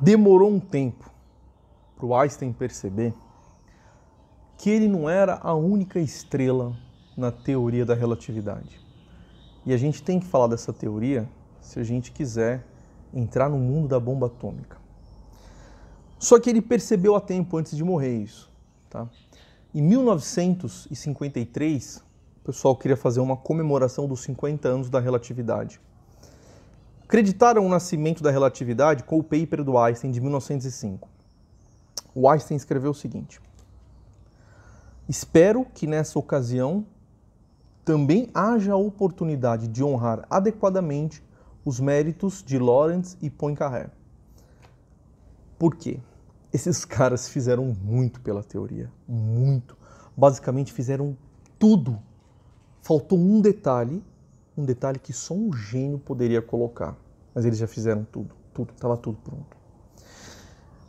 Demorou um tempo para o Einstein perceber que ele não era a única estrela na teoria da relatividade. E a gente tem que falar dessa teoria se a gente quiser entrar no mundo da bomba atômica. Só que ele percebeu a tempo antes de morrer isso. Tá? Em 1953, o pessoal queria fazer uma comemoração dos 50 anos da relatividade. Acreditaram o nascimento da relatividade com o paper do Einstein de 1905. O Einstein escreveu o seguinte: espero que nessa ocasião também haja a oportunidade de honrar adequadamente os méritos de Lorentz e Poincaré. Por quê? Esses caras fizeram muito pela teoria, muito. Basicamente fizeram tudo. Faltou um detalhe que só um gênio poderia colocar. Mas eles já fizeram tudo, estava tudo pronto.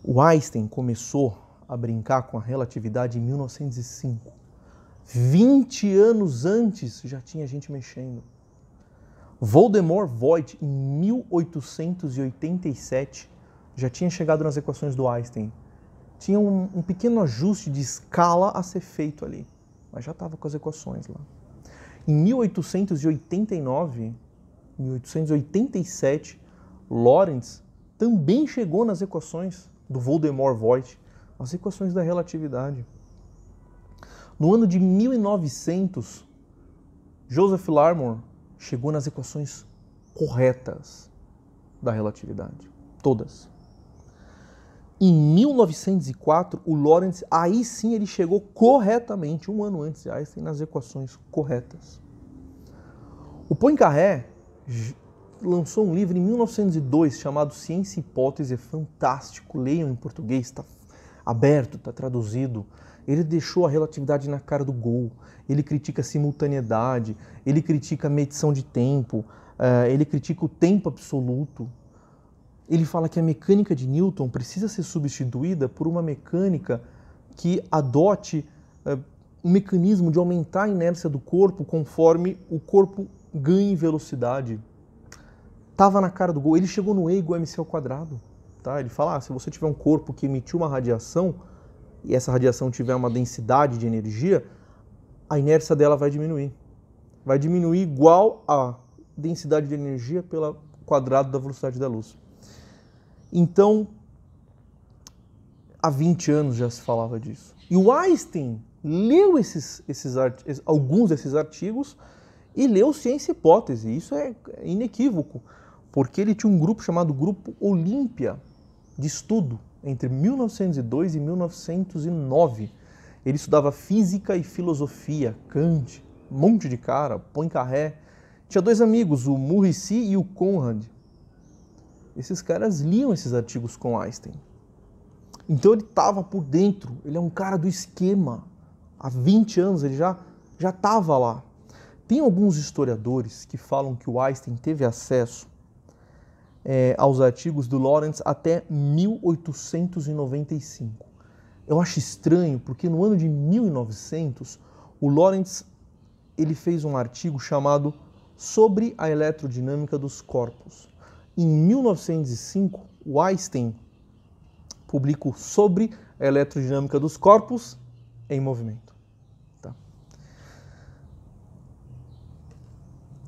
O Einstein começou a brincar com a relatividade em 1905. 20 anos antes já tinha gente mexendo. Voldemort Voigt, em 1887, já tinha chegado nas equações do Einstein. Tinha um pequeno ajuste de escala a ser feito ali, mas já estava com as equações lá. Em 1887, Lorentz também chegou nas equações do Voldemort Voigt, as equações da relatividade. No ano de 1900, Joseph Larmor chegou nas equações corretas da relatividade, todas. Em 1904, o Lorentz, aí sim ele chegou corretamente, um ano antes de Einstein, nas equações corretas. O Poincaré lançou um livro em 1902 chamado Ciência e Hipótese, é fantástico, leiam em português, está aberto, está traduzido. Ele deixou a relatividade na cara do gol, ele critica a simultaneidade, ele critica a medição de tempo, ele critica o tempo absoluto. Ele fala que a mecânica de Newton precisa ser substituída por uma mecânica que adote um mecanismo de aumentar a inércia do corpo conforme o corpo ganha em velocidade. Estava na cara do gol. Ele chegou no E igual a mc ao quadrado. Tá? Ele fala, se você tiver um corpo que emitiu uma radiação e essa radiação tiver uma densidade de energia, a inércia dela vai diminuir. Vai diminuir igual a densidade de energia pelo quadrado da velocidade da luz. Então, há 20 anos já se falava disso. E o Einstein leu alguns desses artigos e leu Ciência e Hipótese. Isso é inequívoco, porque ele tinha um grupo chamado Grupo Olímpia de estudo entre 1902 e 1909. Ele estudava física e filosofia, Kant, um monte de cara, Poincaré. Tinha dois amigos, o Muricy e o Conrad. Esses caras liam esses artigos com Einstein. Então ele estava por dentro, ele é um cara do esquema. Há 20 anos ele já estava lá. Tem alguns historiadores que falam que o Einstein teve acesso aos artigos do Lorentz até 1895. Eu acho estranho, porque no ano de 1900, o Lorentz ele fez um artigo chamado Sobre a Eletrodinâmica dos Corpos. Em 1905, o Einstein publicou Sobre a Eletrodinâmica dos Corpos em Movimento. Tá?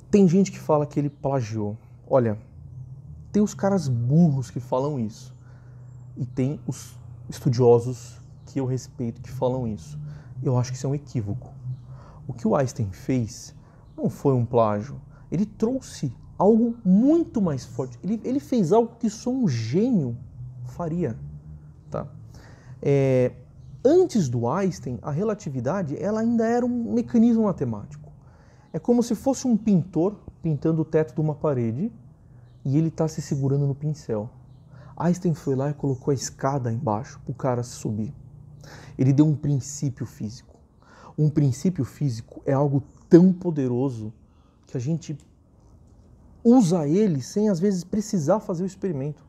Tem gente que fala que ele plagiou. Olha, tem os caras burros que falam isso. E tem os estudiosos que eu respeito que falam isso. Eu acho que isso é um equívoco. O que o Einstein fez não foi um plágio. Ele trouxe algo muito mais forte. Ele fez algo que só um gênio faria. Tá? Antes do Einstein, a relatividade ela ainda era um mecanismo matemático. É como se fosse um pintor pintando o teto de uma parede e ele está se segurando no pincel. Einstein foi lá e colocou a escada embaixo para o cara subir. Ele deu um princípio físico. Um princípio físico é algo tão poderoso que a gente usa ele sem, às vezes, precisar fazer o experimento.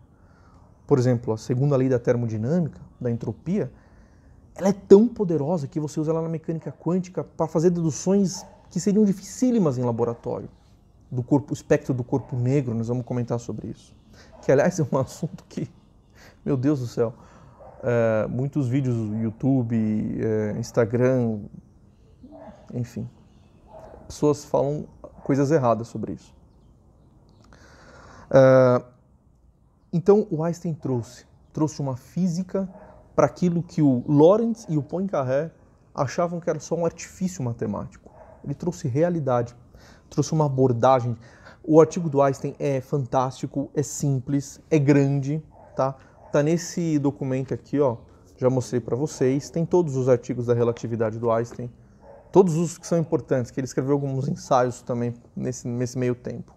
Por exemplo, a segunda lei da termodinâmica, da entropia, ela é tão poderosa que você usa ela na mecânica quântica para fazer deduções que seriam dificílimas em laboratório. Do corpo, o espectro do corpo negro, nós vamos comentar sobre isso. Que, aliás, é um assunto que Meu Deus do céu. Muitos vídeos no YouTube, Instagram, enfim. Pessoas falam coisas erradas sobre isso. Então, o Einstein trouxe uma física para aquilo que o Lorentz e o Poincaré achavam que era só um artifício matemático. Ele trouxe realidade, trouxe uma abordagem. O artigo do Einstein é fantástico, é simples, é grande, tá? Tá nesse documento aqui, ó. Já mostrei para vocês. Tem todos os artigos da relatividade do Einstein, todos os que são importantes, que ele escreveu alguns ensaios também nesse meio tempo.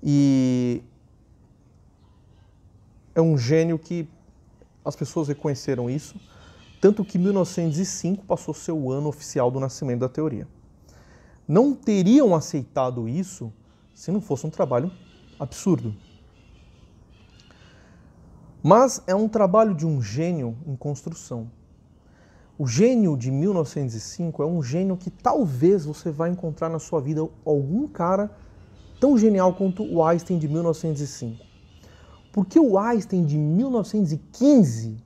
E é um gênio que as pessoas reconheceram isso, tanto que 1905 passou a ser o ano oficial do nascimento da teoria. Não teriam aceitado isso se não fosse um trabalho absurdo. Mas é um trabalho de um gênio em construção. O gênio de 1905 é um gênio que talvez você vai encontrar na sua vida algum cara tão genial quanto o Einstein de 1905. Porque o Einstein de 1915,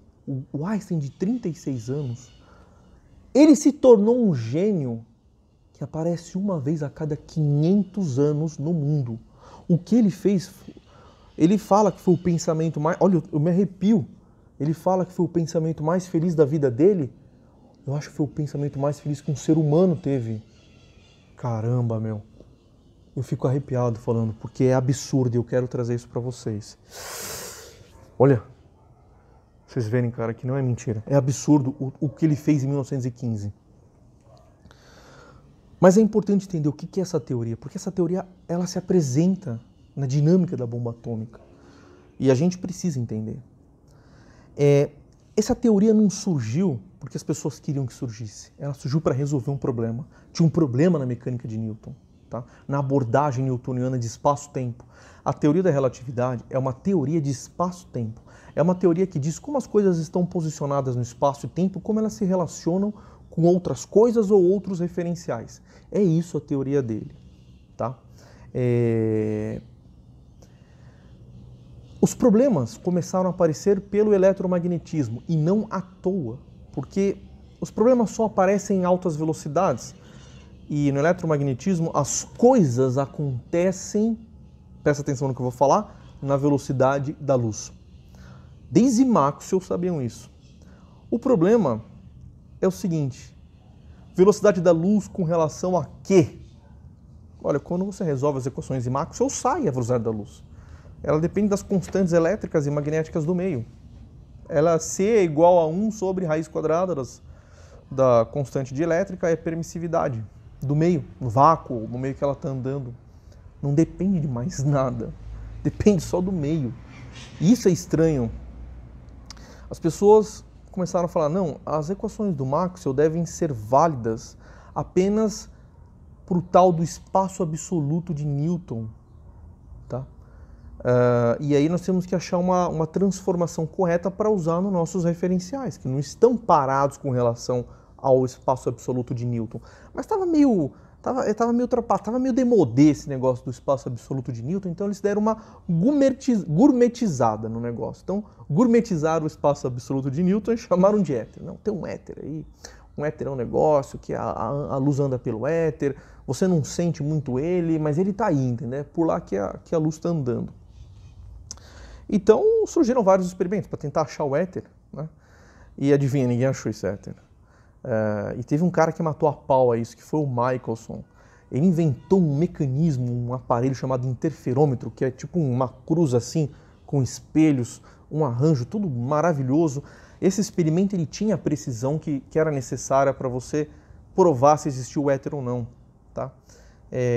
o Einstein de 36 anos, ele se tornou um gênio que aparece uma vez a cada 500 anos no mundo. O que ele fez, ele fala que foi o pensamento mais... Olha, eu me arrepio. Ele fala que foi o pensamento mais feliz da vida dele. Eu acho que foi o pensamento mais feliz que um ser humano teve. Caramba, meu. Eu fico arrepiado falando, porque é absurdo e eu quero trazer isso para vocês. Olha, vocês verem, cara, que não é mentira. É absurdo o que ele fez em 1915. Mas é importante entender o que é essa teoria, porque essa teoria ela se apresenta na dinâmica da bomba atômica. E a gente precisa entender. Essa teoria não surgiu porque as pessoas queriam que surgisse. Ela surgiu para resolver um problema. Tinha um problema na mecânica de Newton. Tá? Na abordagem newtoniana de espaço-tempo. A teoria da relatividade é uma teoria de espaço-tempo. É uma teoria que diz como as coisas estão posicionadas no espaço e tempo, como elas se relacionam com outras coisas ou outros referenciais. É isso a teoria dele. Tá? Os problemas começaram a aparecer pelo eletromagnetismo e não à toa, porque os problemas só aparecem em altas velocidades. E no eletromagnetismo as coisas acontecem, presta atenção no que eu vou falar, na velocidade da luz. Desde Maxwell sabiam isso. O problema é o seguinte, velocidade da luz com relação a quê? Olha, quando você resolve as equações de Maxwell, sai a velocidade da luz. Ela depende das constantes elétricas e magnéticas do meio. Ela C é igual a 1 sobre raiz quadrada da constante de elétrica é permissividade do meio, no vácuo, no meio que ela está andando. Não depende de mais nada. Depende só do meio. E isso é estranho. As pessoas começaram a falar, não, as equações do Maxwell devem ser válidas apenas para o tal do espaço absoluto de Newton. Tá? E aí nós temos que achar uma transformação correta para usar nos nossos referenciais, que não estão parados com relação ao espaço absoluto de Newton. Mas estava meio ultrapassado, estava meio demodê esse negócio do espaço absoluto de Newton, então eles deram uma gourmetizada no negócio. Então, gourmetizaram o espaço absoluto de Newton e chamaram de éter. Não, tem um éter aí. Um éter é um negócio que a luz anda pelo éter, você não sente muito ele, mas ele está aí, entendeu? É por lá que a luz está andando. Então, surgiram vários experimentos para tentar achar o éter, né? E adivinha, ninguém achou esse éter. E teve um cara que matou a pau a isso, que foi o Michelson. Ele inventou um mecanismo, um aparelho chamado interferômetro, que é tipo uma cruz assim, com espelhos, um arranjo tudo maravilhoso. Esse experimento ele tinha a precisão que era necessária para você provar se existia o éter ou não. Tá?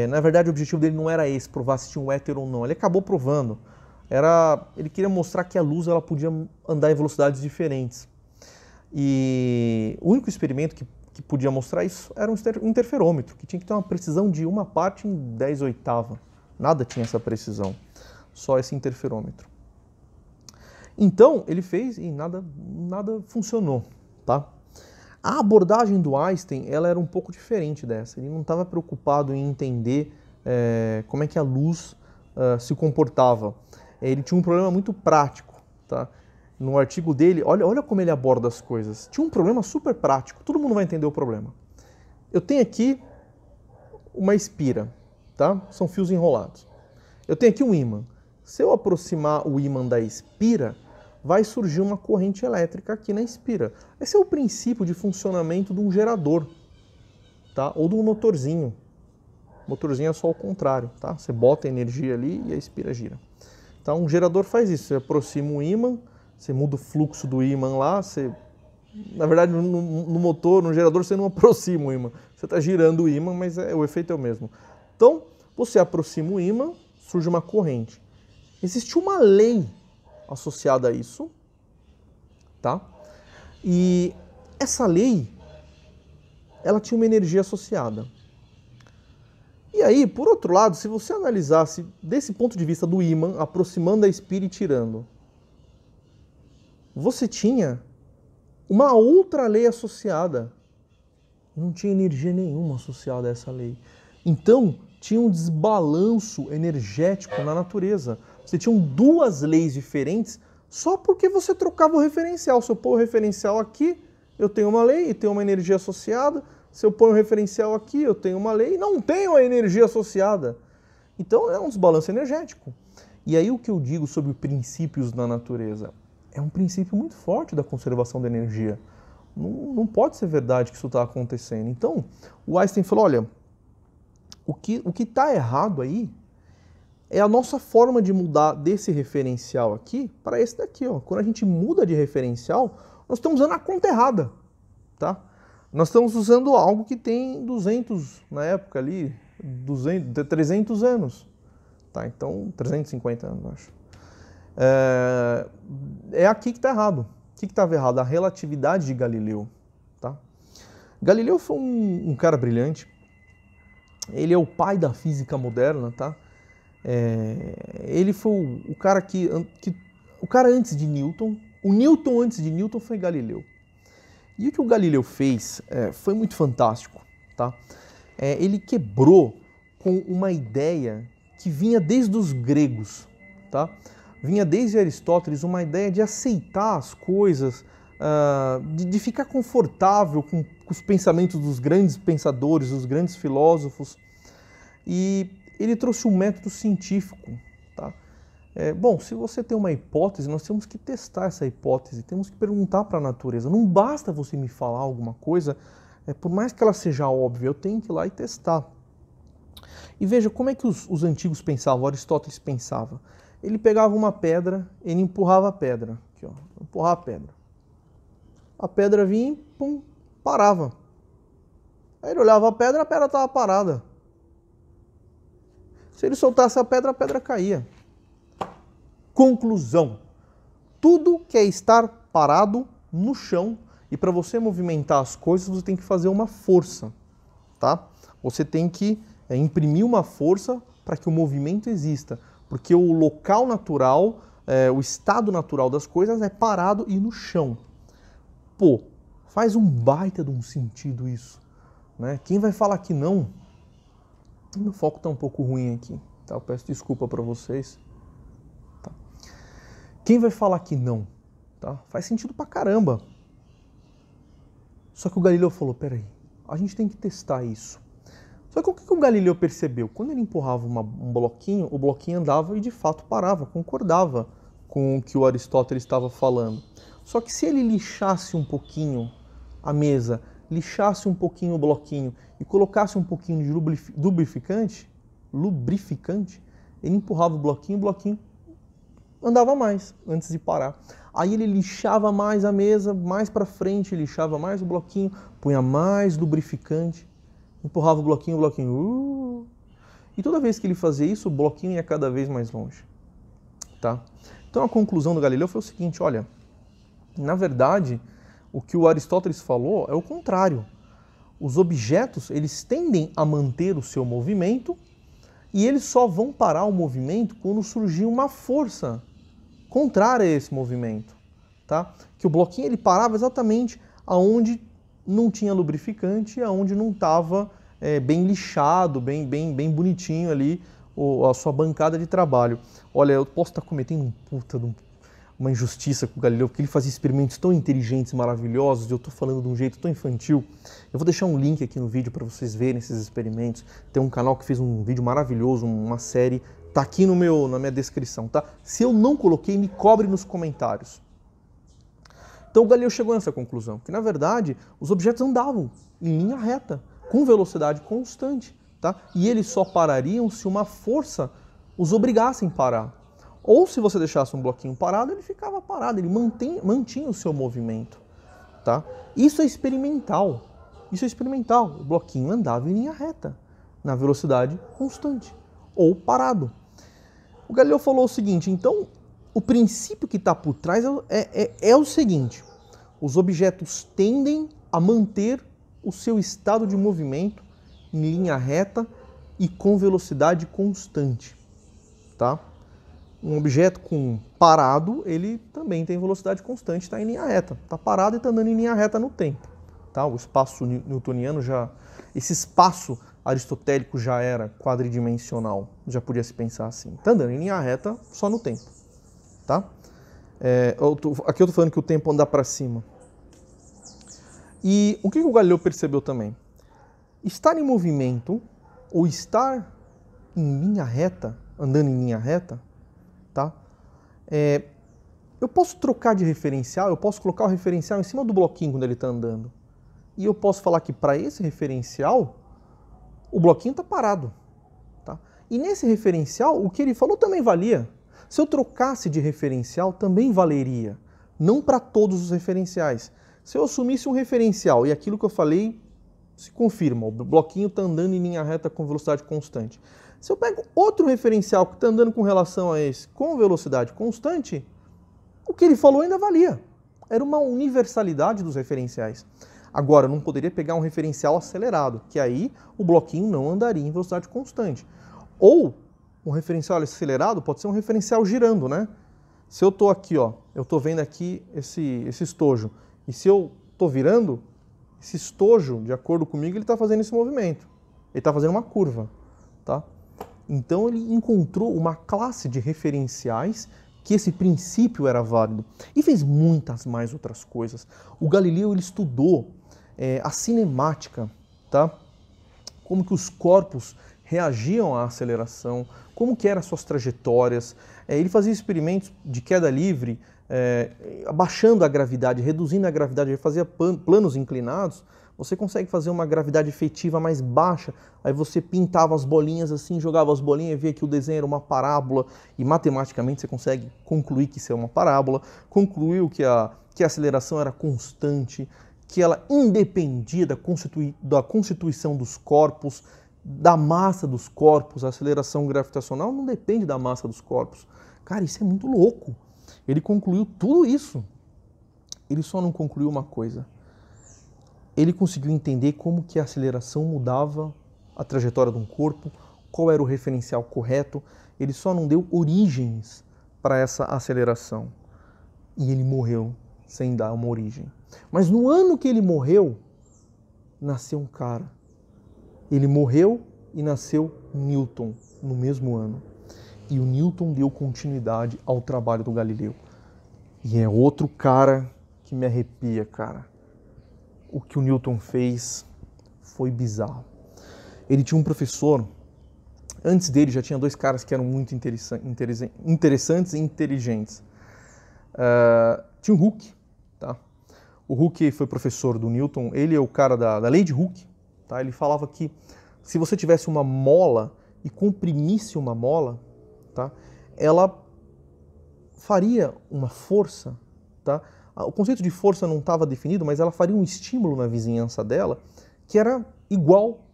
Na verdade, o objetivo dele não era esse, provar se tinha um éter ou não. Ele acabou provando. Ele queria mostrar que a luz ela podia andar em velocidades diferentes. E o único experimento que podia mostrar isso era um interferômetro, que tinha que ter uma precisão de 1 parte em 10/8. Nada tinha essa precisão, só esse interferômetro. Então, ele fez e nada funcionou. Tá? A abordagem do Einstein ela era um pouco diferente dessa. Ele não estava preocupado em entender como é que a luz se comportava. Ele tinha um problema muito prático. Tá? no artigo dele, olha como ele aborda as coisas. Tinha um problema super prático, todo mundo vai entender o problema. Eu tenho aqui uma espira, tá? São fios enrolados. Eu tenho aqui um ímã. Se eu aproximar o ímã da espira, vai surgir uma corrente elétrica aqui na espira. Esse é o princípio de funcionamento de um gerador, tá? Ou de um motorzinho. O motorzinho é só o contrário, tá? Você bota a energia ali e a espira gira. Então, um gerador faz isso. Você aproxima o ímã, você muda o fluxo do ímã lá, você... Na verdade, no motor, no gerador, você não aproxima o ímã. Você está girando o ímã, mas o efeito é o mesmo. Então, você aproxima o ímã, surge uma corrente. Existe uma lei associada a isso, tá? E essa lei, ela tinha uma energia associada. E aí, por outro lado, se você analisasse desse ponto de vista do ímã, aproximando a espira e tirando, você tinha uma outra lei associada. Não tinha energia nenhuma associada a essa lei. Então, tinha um desbalanço energético na natureza. Você tinha duas leis diferentes só porque você trocava o referencial. Se eu pôr o referencial aqui, eu tenho uma lei e tenho uma energia associada. Se eu ponho o referencial aqui, eu tenho uma lei e não tenho a energia associada. Então, é um desbalanço energético. E aí o que eu digo sobre princípios na natureza? É um princípio muito forte da conservação da energia. Não pode ser verdade que isso está acontecendo. Então, o Einstein falou, olha, o que está errado aí é a nossa forma de mudar desse referencial aqui para esse daqui. Ó. Quando a gente muda de referencial, nós estamos usando a conta errada. Tá? Nós estamos usando algo que tem 200, na época ali, 300 anos. Tá? Então, 350 anos, acho. É aqui que está errado. O que estava errado? A relatividade de Galileu. Tá? Galileu foi um cara brilhante. Ele é o pai da física moderna. Tá? Ele foi o cara o cara antes de Newton. O Newton antes de Newton foi Galileu. E o que o Galileu fez foi muito fantástico. Tá? Ele quebrou com uma ideia que vinha desde os gregos. Tá? Vinha desde Aristóteles uma ideia de aceitar as coisas, de ficar confortável com os pensamentos dos grandes pensadores, dos grandes filósofos. E ele trouxe um método científico. Tá? Bom, se você tem uma hipótese, nós temos que testar essa hipótese, temos que perguntar para a natureza. Não basta você me falar alguma coisa, por mais que ela seja óbvia, eu tenho que ir lá e testar. E veja como é que os antigos pensavam, Aristóteles pensava. Ele pegava uma pedra, ele empurrava a pedra. Aqui, ó, empurrar a pedra. A pedra vinha e pum, parava. Aí ele olhava a pedra estava parada. Se ele soltasse a pedra caía. Conclusão. Tudo que é estar parado no chão, e para você movimentar as coisas, você tem que fazer uma força. Tá? Você tem que imprimir uma força para que o movimento exista. Porque o local natural, o estado natural das coisas é parado e no chão. Pô, faz um baita de um sentido isso. Né? Quem vai falar que não? Meu foco está um pouco ruim aqui. Tá? Eu peço desculpa para vocês. Tá. Quem vai falar que não? Tá? Faz sentido pra caramba. Só que o Galileu falou, peraí, a gente tem que testar isso. Só que o que o Galileu percebeu? Quando ele empurrava um bloquinho, o bloquinho andava e de fato parava, concordava com o que o Aristóteles estava falando. Só que se ele lixasse um pouquinho a mesa, lixasse um pouquinho o bloquinho e colocasse um pouquinho de lubrificante, ele empurrava o bloquinho andava mais antes de parar. Aí ele lixava mais a mesa, mais para frente, lixava mais o bloquinho, punha mais lubrificante, empurrava o bloquinho. E toda vez que ele fazia isso, o bloquinho ia cada vez mais longe. Tá? Então a conclusão do Galileu foi o seguinte, olha, na verdade, o que o Aristóteles falou é o contrário. Os objetos, eles tendem a manter o seu movimento e eles só vão parar o movimento quando surgir uma força contrária a esse movimento. Tá? Que o bloquinho ele parava exatamente aonde não tinha lubrificante, aonde não estava bem lixado, bem bonitinho ali a sua bancada de trabalho. Olha, eu posso estar cometendo um puta de um... uma injustiça com o Galileu, porque ele fazia experimentos tão inteligentes, maravilhosos, e eu estou falando de um jeito tão infantil. Eu vou deixar um link aqui no vídeo para vocês verem esses experimentos. Tem um canal que fez um vídeo maravilhoso, uma série, tá aqui na minha descrição, tá? Se eu não coloquei, me cobre nos comentários. Então o Galileu chegou nessa conclusão, que na verdade os objetos andavam em linha reta, com velocidade constante, tá? E eles só parariam se uma força os obrigasse a parar. Ou se você deixasse um bloquinho parado, ele ficava parado, ele mantinha o seu movimento, tá? Isso é experimental. Isso é experimental. O bloquinho andava em linha reta, na velocidade constante, ou parado. O Galileu falou o seguinte, então, o princípio que está por trás é o seguinte: os objetos tendem a manter o seu estado de movimento em linha reta e com velocidade constante, tá? Um objeto parado, ele também tem velocidade constante, está em linha reta. Está parado e está andando em linha reta no tempo. Tá? O espaço newtoniano esse espaço aristotélico já era quadridimensional, já podia se pensar assim. Está andando em linha reta só no tempo. Tá? Aqui eu estou falando que o tempo anda para cima. E o que o Galileu percebeu também? Estar em movimento ou estar em linha reta, andando em linha reta, tá? Eu posso trocar de referencial, eu posso colocar o referencial em cima do bloquinho quando ele está andando. E eu posso falar que para esse referencial, o bloquinho está parado. Tá? E nesse referencial, o que ele falou também valia. Se eu trocasse de referencial, também valeria. Não para todos os referenciais. Se eu assumisse um referencial e aquilo que eu falei se confirma, o bloquinho está andando em linha reta com velocidade constante. Se eu pego outro referencial que está andando com relação a esse com velocidade constante, o que ele falou ainda valia. Era uma universalidade dos referenciais. Agora, eu não poderia pegar um referencial acelerado, que aí o bloquinho não andaria em velocidade constante. Ou um referencial acelerado pode ser um referencial girando, né? Se eu estou aqui, ó, eu estou vendo aqui esse estojo, e se eu estou virando, esse estojo, de acordo comigo, ele está fazendo esse movimento. Ele está fazendo uma curva, tá? Então ele encontrou uma classe de referenciais que esse princípio era válido e fez muitas mais outras coisas. O Galileu ele estudou a cinemática, tá? Como que os corpos reagiam à aceleração, como que eram as suas trajetórias. Ele fazia experimentos de queda livre, abaixando a gravidade, reduzindo a gravidade, ele fazia planos inclinados. Você consegue fazer uma gravidade efetiva mais baixa, aí você pintava as bolinhas assim, jogava as bolinhas, via que o desenho era uma parábola, e matematicamente você consegue concluir que isso é uma parábola, concluiu que a aceleração era constante, que ela independia da constituição dos corpos, da massa dos corpos. A aceleração gravitacional não depende da massa dos corpos. Cara, isso é muito louco. Ele concluiu tudo isso. Ele só não concluiu uma coisa. Ele conseguiu entender como que a aceleração mudava a trajetória de um corpo, qual era o referencial correto. Ele só não deu origens para essa aceleração. E ele morreu sem dar uma origem. Mas no ano que ele morreu, nasceu um cara. Ele morreu e nasceu Newton no mesmo ano. E o Newton deu continuidade ao trabalho do Galileu. E é outro cara que me arrepia, cara. O que o Newton fez foi bizarro. Ele tinha um professor, antes dele já tinha dois caras que eram muito interessantes e inteligentes. Tinha o Hooke, tá? O Hooke foi professor do Newton, ele é o cara da lei de Hooke, tá? Ele falava que se você tivesse uma mola e comprimisse uma mola, tá? Ela faria uma força, tá? O conceito de força não estava definido, mas ela faria um estímulo na vizinhança dela que era igual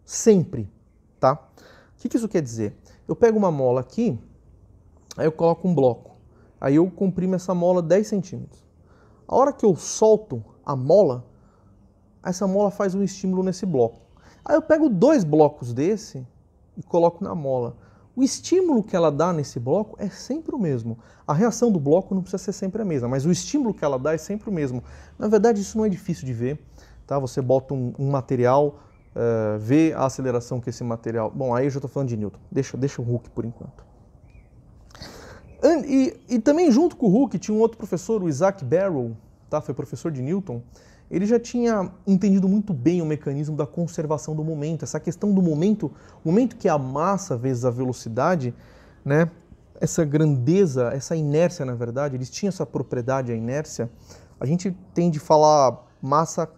sempre, tá? O que isso quer dizer? Eu pego uma mola aqui, aí eu coloco um bloco, aí eu comprimo essa mola 10 centímetros. A hora que eu solto a mola, essa mola faz um estímulo nesse bloco. Aí eu pego 2 blocos desse e coloco na mola. O estímulo que ela dá nesse bloco é sempre o mesmo. A reação do bloco não precisa ser sempre a mesma, mas o estímulo que ela dá é sempre o mesmo. Na verdade, isso não é difícil de ver. Tá? Você bota um material, vê a aceleração que esse material... Bom, aí eu já estou falando de Newton. Deixa o Hooke por enquanto. E também junto com o Hooke tinha um outro professor, o Isaac Barrow, tá? Foi professor de Newton. Ele já tinha entendido muito bem o mecanismo da conservação do momento, essa questão do momento, o momento que a massa vezes a velocidade, né? Essa grandeza, essa inércia, na verdade, eles tinham essa propriedade, a inércia. A gente tende a falar massa...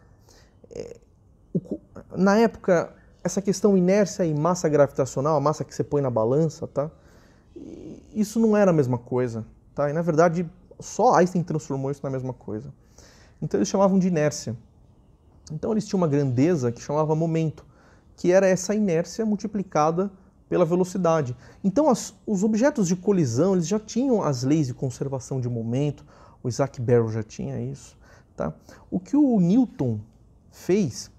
Na época, essa questão inércia e massa gravitacional, a massa que você põe na balança, tá? Isso não era a mesma coisa, tá? E na verdade, só Einstein transformou isso na mesma coisa. Então eles chamavam de inércia. Então eles tinham uma grandeza que chamava momento, que era essa inércia multiplicada pela velocidade. Então os objetos de colisão, eles já tinham as leis de conservação de momento, o Isaac Barrow já tinha isso, tá? O que o Newton fez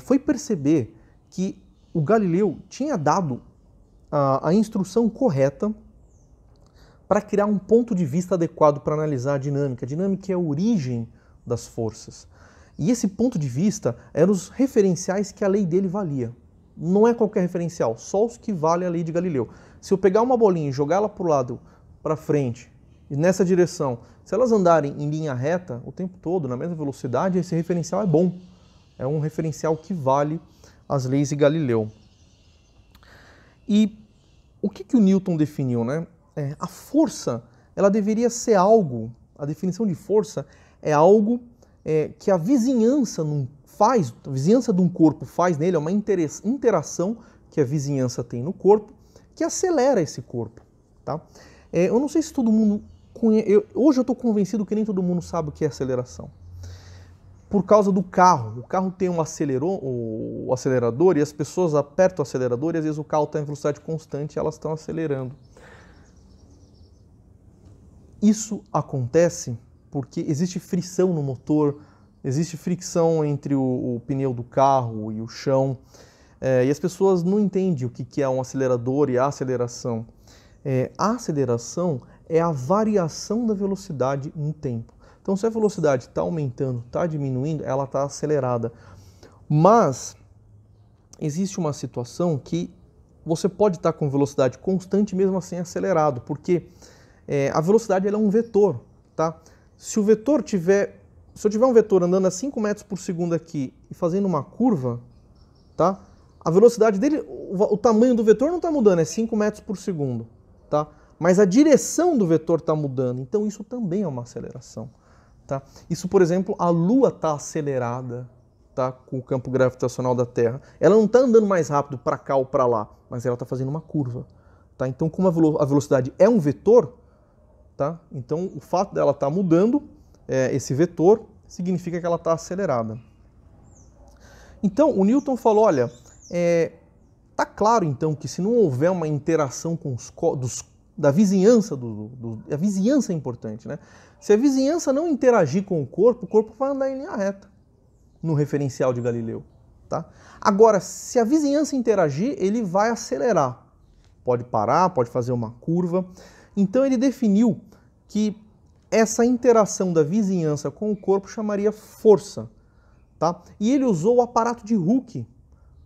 foi perceber que o Galileu tinha dado a instrução correta para criar um ponto de vista adequado para analisar a dinâmica. A dinâmica é a origem das forças. E esse ponto de vista eram os referenciais que a lei dele valia. Não é qualquer referencial, só os que valem a lei de Galileu. Se eu pegar uma bolinha e jogar ela para o lado, para frente, e nessa direção, se elas andarem em linha reta o tempo todo, na mesma velocidade, esse referencial é bom. É um referencial que vale as leis de Galileu. E o que o Newton definiu, né? A força, ela deveria ser algo, a definição de força é algo que a vizinhança faz, a vizinhança de um corpo faz nele, é uma interação que a vizinhança tem no corpo, que acelera esse corpo, tá? Eu não sei se todo mundo conhece, hoje eu estou convencido que nem todo mundo sabe o que é aceleração. Por causa do carro. O carro tem um acelerador e as pessoas apertam o acelerador e às vezes o carro está em velocidade constante e elas estão acelerando. Isso acontece porque existe frição no motor, existe fricção entre o pneu do carro e o chão, e as pessoas não entendem o que é um acelerador e a aceleração. A aceleração é a variação da velocidade no tempo. Então, se a velocidade está aumentando, está diminuindo, ela está acelerada. Mas existe uma situação que você pode estar com velocidade constante mesmo assim acelerado, porque a velocidade ela é um vetor, tá? Se eu tiver um vetor andando a 5 metros por segundo aqui e fazendo uma curva, tá? A velocidade dele, o tamanho do vetor não está mudando, é 5 metros por segundo, tá? Mas a direção do vetor está mudando, então isso também é uma aceleração. Tá? Isso, por exemplo, a Lua está acelerada, tá? Com o campo gravitacional da Terra. Ela não está andando mais rápido para cá ou para lá, mas ela está fazendo uma curva. Tá? Então, como a velocidade é um vetor, tá? Então o fato dela estar mudando, esse vetor, significa que ela está acelerada. Então, o Newton falou, olha, tá claro então que se não houver uma interação com da vizinhança, a vizinhança é importante, né? Se a vizinhança não interagir com o corpo vai andar em linha reta, no referencial de Galileu, tá? Agora, se a vizinhança interagir, ele vai acelerar. Pode parar, pode fazer uma curva. Então ele definiu que essa interação da vizinhança com o corpo chamaria força, tá? E ele usou o aparato de Hooke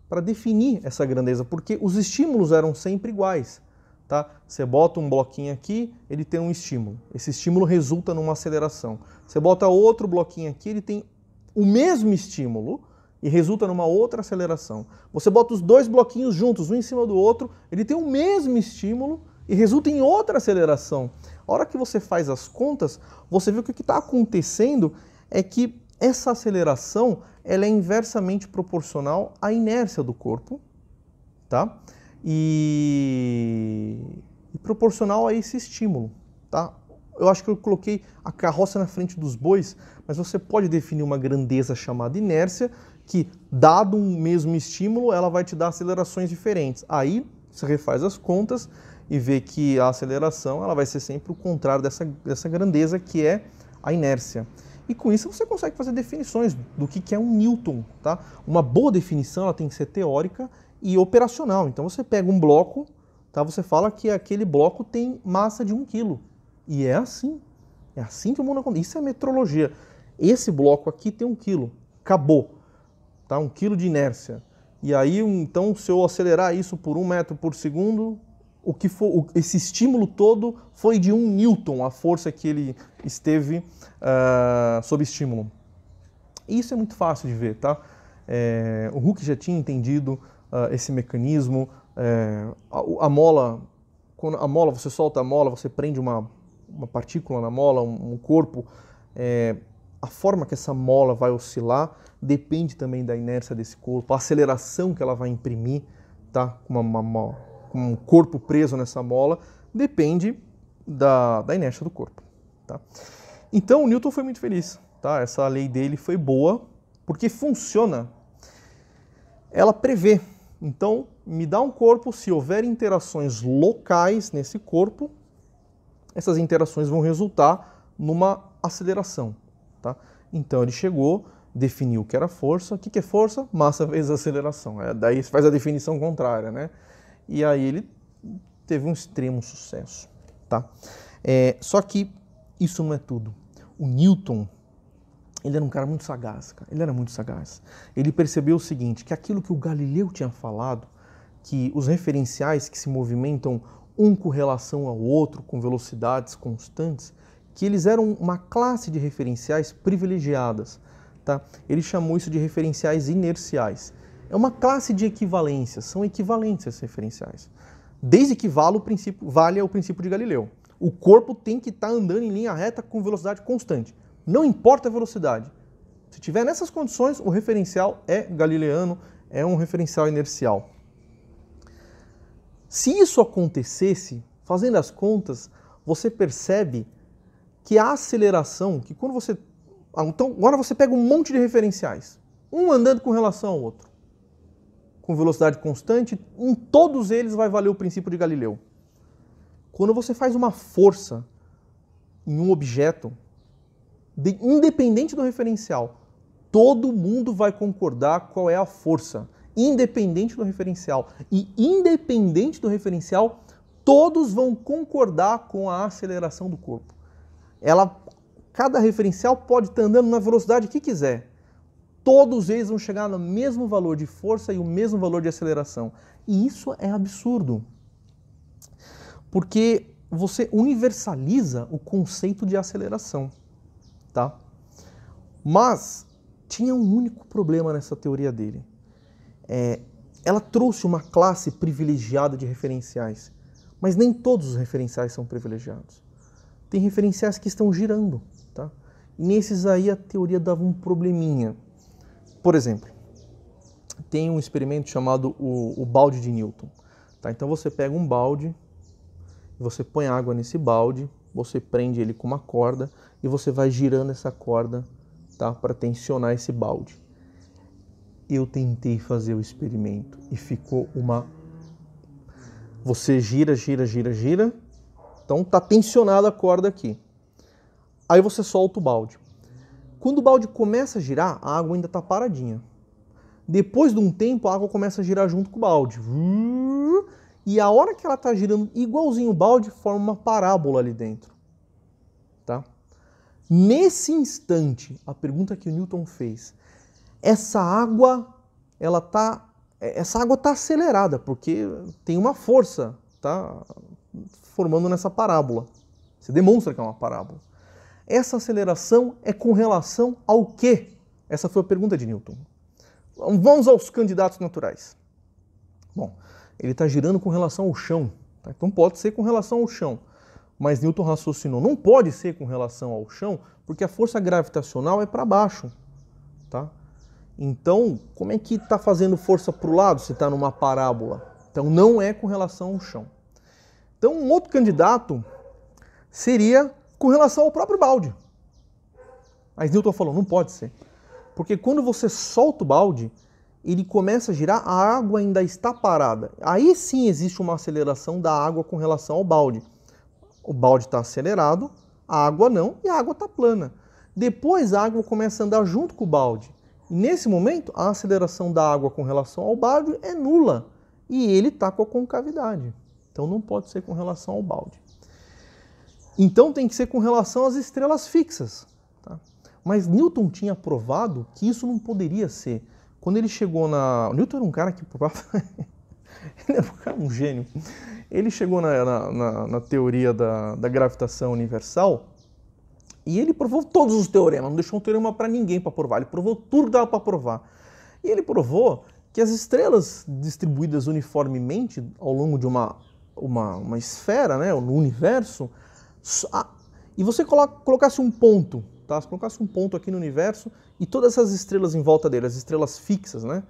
para definir essa grandeza, porque os estímulos eram sempre iguais. Tá? Você bota um bloquinho aqui, ele tem um estímulo. Esse estímulo resulta numa aceleração. Você bota outro bloquinho aqui, ele tem o mesmo estímulo e resulta numa outra aceleração. Você bota os dois bloquinhos juntos, um em cima do outro, ele tem o mesmo estímulo e resulta em outra aceleração. A hora que você faz as contas, você vê que o que está acontecendo é que essa aceleração ela é inversamente proporcional à inércia do corpo, tá? E proporcional a esse estímulo, tá? Eu acho que eu coloquei a carroça na frente dos bois, mas você pode definir uma grandeza chamada inércia, que, dado um mesmo estímulo, ela vai te dar acelerações diferentes. Aí, você refaz as contas e vê que a aceleração ela vai ser sempre o contrário dessa grandeza, que é a inércia. E com isso você consegue fazer definições do que é um Newton, tá? Uma boa definição ela tem que ser teórica e operacional. Então você pega um bloco, tá? Você fala que aquele bloco tem massa de 1 kg. E é assim que o mundo acontece. Isso é metrologia. Esse bloco aqui tem 1 kg. Acabou. Tá? 1 kg de inércia. E aí, então, se eu acelerar isso por 1 metro por segundo, esse estímulo todo foi de 1 newton, a força que ele esteve sob estímulo. E isso é muito fácil de ver, tá? O Hooke já tinha entendido esse mecanismo. Quando a mola, você solta a mola, você prende uma partícula na mola, um corpo. A forma que essa mola vai oscilar depende também da inércia desse corpo, a aceleração que ela vai imprimir, tá? Com um corpo preso nessa mola, depende da inércia do corpo. Tá? Então o Newton foi muito feliz. Tá? Essa lei dele foi boa, porque funciona. Ela prevê. Então, me dá um corpo, se houver interações locais nesse corpo, essas interações vão resultar numa aceleração. Tá? Então ele chegou, definiu o que era força. O que é força? Massa vezes aceleração. Daí você faz a definição contrária, né? E aí ele teve um extremo sucesso. Tá? Só que isso não é tudo. O Newton, ele era um cara muito sagaz, cara. Ele era muito sagaz. Ele percebeu o seguinte, que aquilo que o Galileu tinha falado, que os referenciais que se movimentam um com relação ao outro, com velocidades constantes, que eles eram uma classe de referenciais privilegiadas. Tá? Ele chamou isso de referenciais inerciais. É uma classe de equivalências, são equivalentes esses referenciais. Desde que valha o princípio de Galileu. O corpo tem que estar andando em linha reta com velocidade constante. Não importa a velocidade. Se tiver nessas condições, o referencial é galileano, é um referencial inercial. Se isso acontecesse, fazendo as contas, você percebe que a aceleração, que quando você... Então, agora você pega um monte de referenciais, um andando com relação ao outro, com velocidade constante, em todos eles vai valer o princípio de Galileu. Quando você faz uma força em um objeto, independente do referencial, todo mundo vai concordar qual é a força, independente do referencial. E independente do referencial, todos vão concordar com a aceleração do corpo. Cada referencial pode estar andando na velocidade que quiser. Todos eles vão chegar no mesmo valor de força e o mesmo valor de aceleração. E isso é absurdo. Porque você universaliza o conceito de aceleração. Tá? Mas tinha um único problema nessa teoria dele. Ela trouxe uma classe privilegiada de referenciais, mas nem todos os referenciais são privilegiados. Tem referenciais que estão girando. Tá? E nesses aí a teoria dava um probleminha. Por exemplo, tem um experimento chamado o balde de Newton. Tá? Então você pega um balde, você põe água nesse balde, você prende ele com uma corda e você vai girando essa corda, tá, para tensionar esse balde. Eu tentei fazer o experimento e ficou uma... Você gira, gira, gira, gira, então tá tensionada a corda aqui. Aí você solta o balde. Quando o balde começa a girar, a água ainda está paradinha. Depois de um tempo, a água começa a girar junto com o balde. E a hora que ela está girando igualzinho o balde, forma uma parábola ali dentro. Tá? Nesse instante, a pergunta que o Newton fez, essa água está acelerada, porque tem uma força, tá, formando nessa parábola. Você demonstra que é uma parábola. Essa aceleração é com relação ao quê? Essa foi a pergunta de Newton. Vamos aos candidatos naturais. Bom, ele está girando com relação ao chão. Tá? Então pode ser com relação ao chão. Mas Newton raciocinou, não pode ser com relação ao chão, porque a força gravitacional é para baixo. Tá? Então, como é que está fazendo força para o lado se está numa parábola? Então não é com relação ao chão. Então um outro candidato seria com relação ao próprio balde. Mas Newton falou, não pode ser. Porque quando você solta o balde, ele começa a girar, a água ainda está parada. Aí sim existe uma aceleração da água com relação ao balde. O balde está acelerado, a água não, e a água está plana. Depois a água começa a andar junto com o balde. E nesse momento, a aceleração da água com relação ao balde é nula. E ele está com a concavidade. Então não pode ser com relação ao balde. Então tem que ser com relação às estrelas fixas. Tá? Mas Newton tinha provado que isso não poderia ser. Quando ele chegou na... Newton era um cara que Ele é um gênio. Ele chegou na teoria da gravitação universal e ele provou todos os teoremas, não deixou um teorema para ninguém para provar, ele provou tudo que dava para provar. E ele provou que as estrelas distribuídas uniformemente ao longo de uma esfera, né, no universo, e você colocasse um ponto, tá? Se colocasse um ponto aqui no universo e todas essas estrelas em volta dele, as estrelas fixas, né?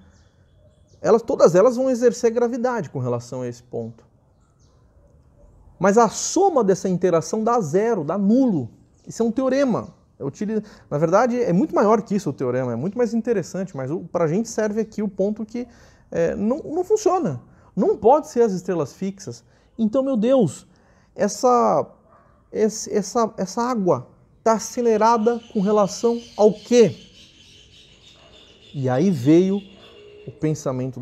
Todas elas vão exercer gravidade com relação a esse ponto. Mas a soma dessa interação dá zero, dá nulo. Isso é um teorema. Na verdade, é muito maior que isso o teorema, é muito mais interessante, mas para a gente serve aqui o ponto que não funciona. Não pode ser as estrelas fixas. Então, meu Deus, essa água está acelerada com relação ao quê? E aí veio o pensamento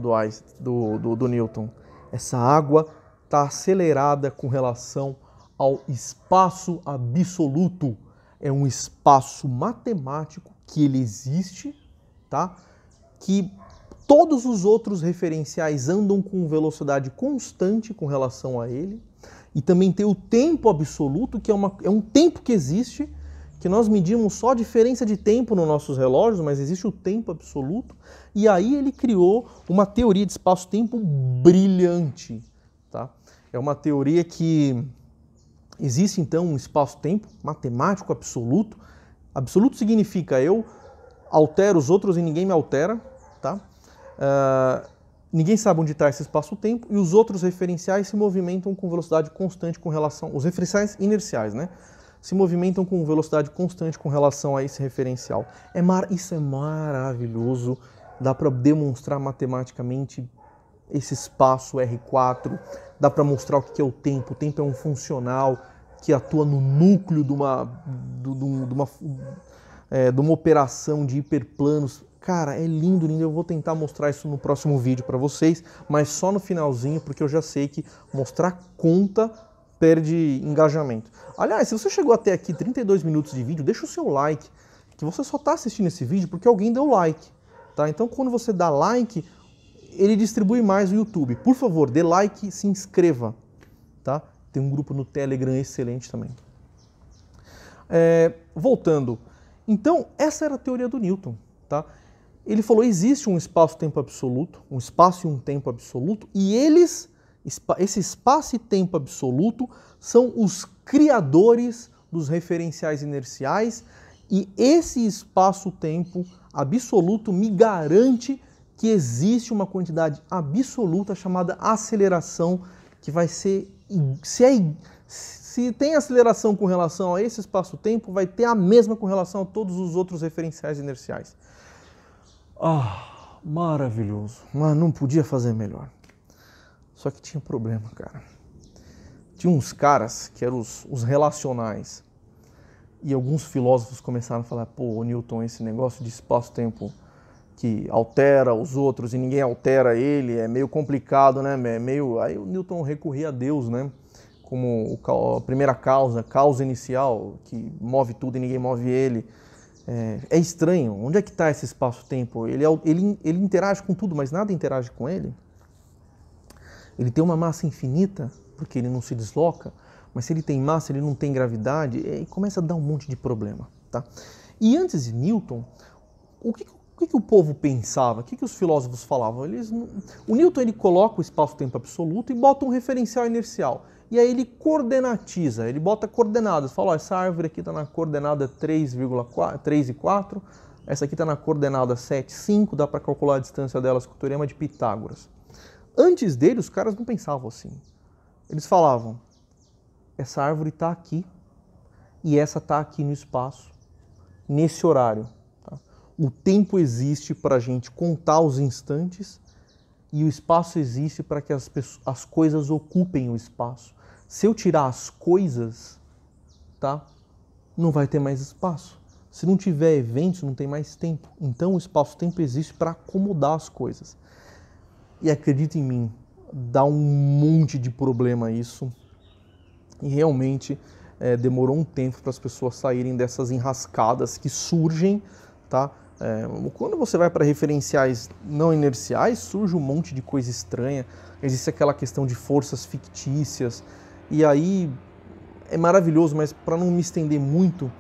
do Newton. Essa água está acelerada com relação ao espaço absoluto. É um espaço matemático que ele existe, tá? Que todos os outros referenciais andam com velocidade constante com relação a ele. E também tem o tempo absoluto, que é um tempo que existe, que nós medimos só a diferença de tempo nos nossos relógios, mas existe o tempo absoluto. E aí ele criou uma teoria de espaço-tempo brilhante, tá? É uma teoria que existe, então, um espaço-tempo matemático absoluto. Absoluto significa eu altero os outros e ninguém me altera, tá? Ninguém sabe onde está esse espaço-tempo e os outros referenciais se movimentam com velocidade constante com relação... Os referenciais inerciais, né? Se movimentam com velocidade constante com relação a esse referencial. Isso é maravilhoso. Dá para demonstrar matematicamente esse espaço R4. Dá para mostrar o que é o tempo. O tempo é um funcional que atua no núcleo de uma operação de hiperplanos. Cara, é lindo, lindo. Eu vou tentar mostrar isso no próximo vídeo para vocês, mas só no finalzinho, porque eu já sei que mostrar conta perde engajamento. Aliás, se você chegou até aqui 32 minutos de vídeo, deixa o seu like, que você só está assistindo esse vídeo porque alguém deu like, tá? Então, quando você dá like, ele distribui mais o YouTube. Por favor, dê like e se inscreva, tá? Tem um grupo no Telegram excelente também. Voltando. Então, essa era a teoria do Newton, tá? Ele falou, existe um espaço-tempo absoluto, um espaço e um tempo absoluto, e esse espaço e tempo absoluto são os criadores dos referenciais inerciais, e esse espaço-tempo absoluto me garante que existe uma quantidade absoluta chamada aceleração, que vai ser... Se tem aceleração com relação a esse espaço-tempo, vai ter a mesma com relação a todos os outros referenciais inerciais. Maravilhoso. Mas não podia fazer melhor. Só que tinha problema, cara. Tinha uns caras que eram os relacionais. E alguns filósofos começaram a falar, pô, Newton, esse negócio de espaço-tempo que altera os outros e ninguém altera ele, é meio complicado, né? Aí o Newton recorria a Deus, né? Como a primeira causa inicial, que move tudo e ninguém move ele. É estranho. Onde é que está esse espaço-tempo? Ele interage com tudo, mas nada interage com ele. Ele tem uma massa infinita, porque ele não se desloca, mas se ele tem massa, ele não tem gravidade, e começa a dar um monte de problema, tá? E antes de Newton, o que o povo pensava? O que os filósofos falavam? O Newton ele coloca o espaço-tempo absoluto e bota um referencial inercial. E aí ele coordenatiza, ele bota coordenadas. Fala, essa árvore aqui está na coordenada 3,4, essa aqui está na coordenada 7,5, dá para calcular a distância delas com o teorema de Pitágoras. Antes dele, os caras não pensavam assim. Eles falavam, essa árvore está aqui e essa está aqui no espaço, nesse horário. Tá? O tempo existe para a gente contar os instantes e o espaço existe para que as coisas ocupem o espaço. Se eu tirar as coisas, tá? Não vai ter mais espaço. Se não tiver eventos, não tem mais tempo. Então o espaço-tempo existe para acomodar as coisas. E acredita em mim, dá um monte de problema isso. E realmente demorou um tempo para as pessoas saírem dessas enrascadas que surgem, tá? Quando você vai para referenciais não inerciais, surge um monte de coisa estranha, existe aquela questão de forças fictícias, e aí é maravilhoso, mas para não me estender muito,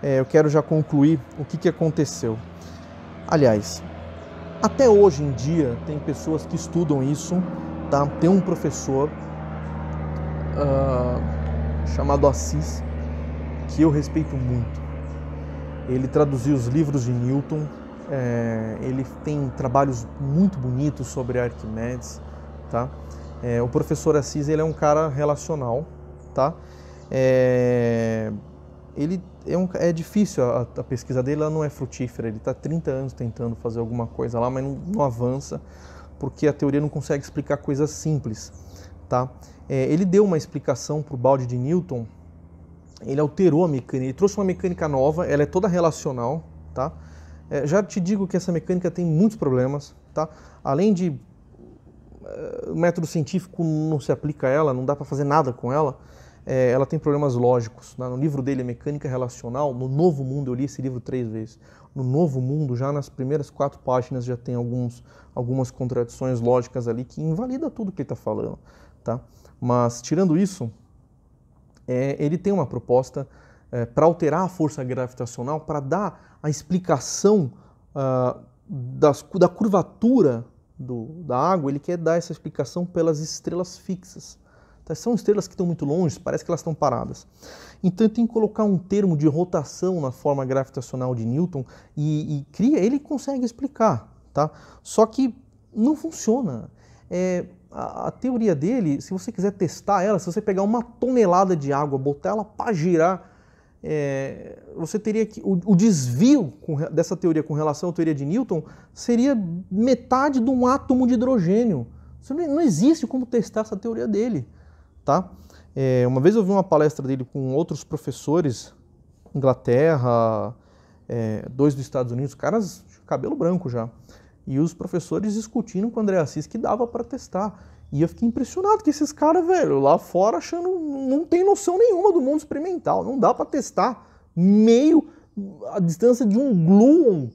eu quero já concluir o que aconteceu. Aliás, até hoje em dia tem pessoas que estudam isso, tá? Tem um professor chamado Assis, que eu respeito muito. Ele traduziu os livros de Newton, ele tem trabalhos muito bonitos sobre Arquimedes, tá? O professor Assis, ele é um cara relacional, tá? Ele é difícil, a pesquisa dele ela não é frutífera, ele está 30 anos tentando fazer alguma coisa lá, mas não avança, porque a teoria não consegue explicar coisas simples, tá? Ele deu uma explicação para o balde de Newton. Ele alterou a mecânica, ele trouxe uma mecânica nova, ela é toda relacional, tá? Já te digo que essa mecânica tem muitos problemas, tá? Além de o método científico não se aplica a ela, não dá para fazer nada com ela, ela tem problemas lógicos. No livro dele, Mecânica Relacional, no Novo Mundo, eu li esse livro 3 vezes. No Novo Mundo, já nas primeiras 4 páginas, já tem algumas contradições lógicas ali que invalida tudo que ele está falando, tá? Mas, tirando isso, ele tem uma proposta para alterar a força gravitacional, para dar a explicação da curvatura da água. Ele quer dar essa explicação pelas estrelas fixas. Tá? São estrelas que estão muito longe, parece que elas estão paradas. Então tem que colocar um termo de rotação na forma gravitacional de Newton e ele consegue explicar. Tá? Só que não funciona. A teoria dele, se você quiser testar ela, se você pegar 1 tonelada de água, botar ela para girar, você teria que... O desvio dessa teoria com relação à teoria de Newton seria metade de um átomo de hidrogênio. Não existe como testar essa teoria dele. Tá? Uma vez eu vi uma palestra dele com outros professores, Inglaterra, 2 dos Estados Unidos, caras de cabelo branco já. E os professores discutindo com o André Assis que dava para testar. E eu fiquei impressionado que esses caras, velho, lá fora achando, não tem noção nenhuma do mundo experimental. Não dá para testar a distância de um gluon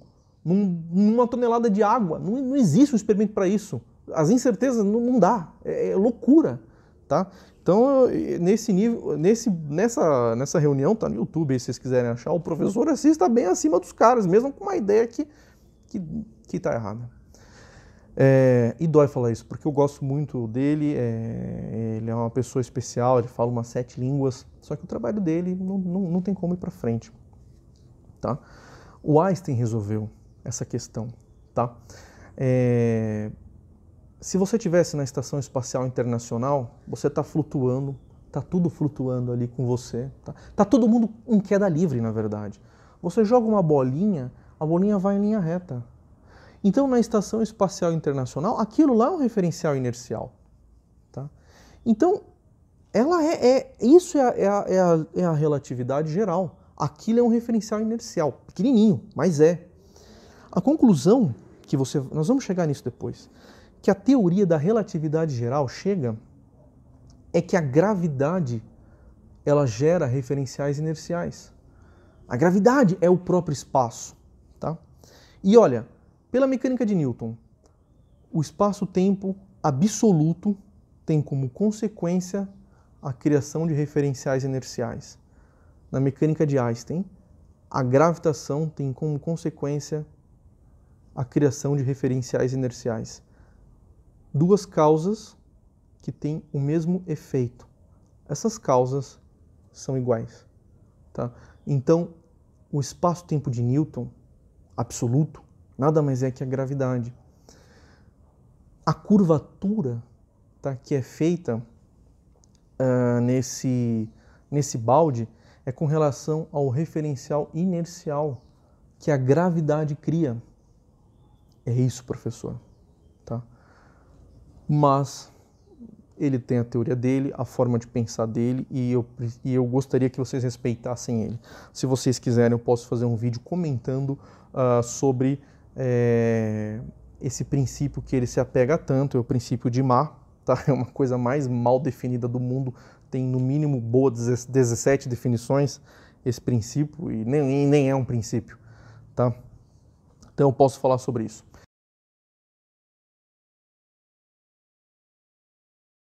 numa tonelada de água. Não existe um experimento para isso. As incertezas não dá. É loucura, tá? Então, nesse nível, nessa reunião, tá no YouTube aí se vocês quiserem achar, o professor Assis está bem acima dos caras, mesmo com uma ideia que está errada. E dói falar isso, porque eu gosto muito dele, ele é uma pessoa especial, ele fala umas 7 línguas, só que o trabalho dele não tem como ir para frente. Tá? O Einstein resolveu essa questão. Tá? Se você estivesse na Estação Espacial Internacional, você está flutuando, está tudo flutuando ali com você. Tá todo mundo em queda livre, na verdade. Você joga uma bolinha, a bolinha vai em linha reta. Então, na Estação Espacial Internacional, aquilo lá é um referencial inercial. Tá? Então, isso é a relatividade geral. Aquilo é um referencial inercial, pequenininho, mas é. A conclusão que nós vamos chegar nisso depois, que a teoria da relatividade geral chega é que a gravidade ela gera referenciais inerciais. A gravidade é o próprio espaço. Tá? E olha, pela mecânica de Newton, o espaço-tempo absoluto tem como consequência a criação de referenciais inerciais. Na mecânica de Einstein, a gravitação tem como consequência a criação de referenciais inerciais. 2 causas que têm o mesmo efeito. Essas causas são iguais. Tá? Então, o espaço-tempo de Newton, absoluto, nada mais é que a gravidade. A curvatura, tá, que é feita nesse balde é com relação ao referencial inercial que a gravidade cria. É isso, professor. Tá? Mas ele tem a teoria dele, a forma de pensar dele, e eu gostaria que vocês respeitassem ele. Se vocês quiserem, eu posso fazer um vídeo comentando sobre esse princípio que ele se apega tanto, é o princípio de Mach, tá? É uma coisa mais mal definida do mundo, tem no mínimo 17 definições esse princípio, e nem é um princípio. Tá? Então eu posso falar sobre isso.